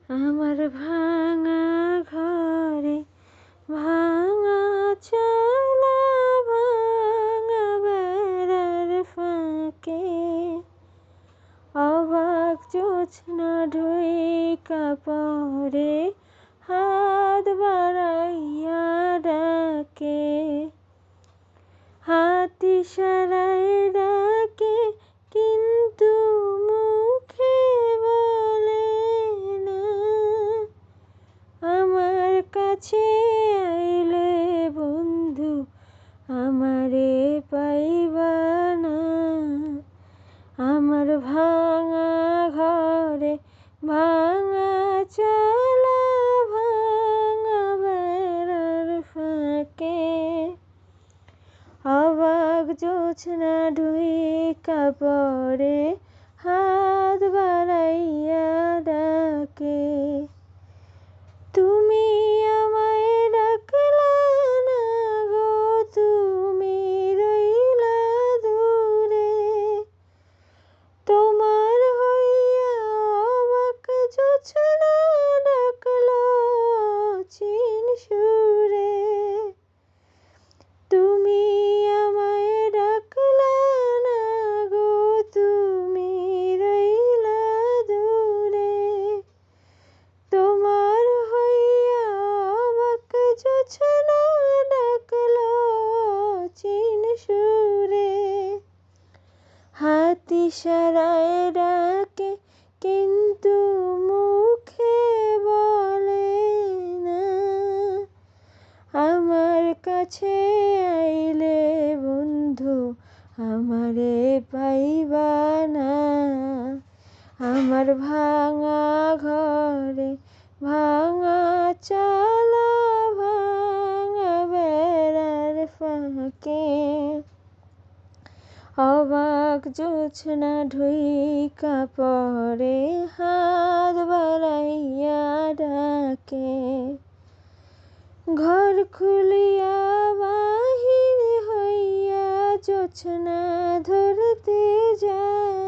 আমার ভাঙা ঘরে ভাঙা চালা ভাঙা বেড়ার ফাঁকে অবাক জোছনা ঢুইকা পড়ে হাত বাড়াইয়া ডাকে, হাত ইশারায় ডাকে কিন্তু মুখে বলে না। আমার কাছে আইলে বন্ধু আমারে পাইবা না। আমার ভাঙা ঘরে ভাঙা চালা ভাঙা বেড়ার ফাঁকে অবাক জোছনা ঢুইকা পড়ে হাত বাড়াইয়া ডাকে। তুমি আমায় ডাকলা না গো, তুমি রইলা দূরে। তোমার হইয়া অবাক জোছনা ডাকলো চিন সুরে। তুমি আমায় ডাকলা না গো, তুমি রইলা দূরে। তোমার হইয়া অবাক জোছনা ডাকলো চিন সুরে। হাত ইশারায় ডাকে কিন্তু মুখে বলে না। আমার কাছে আইলে বন্ধু আমারে পাইবা না। আমার ভাঙা ঘরে ভাঙা চালা ভাঙা বেড়ার ফাঁকে অবাক জোছনা ঢুইকা পড়ে হাত বাড়াইয়া ডাকে। ঘর খুলিয়া বাহির হইয়া জোছনা ধরতে যায়।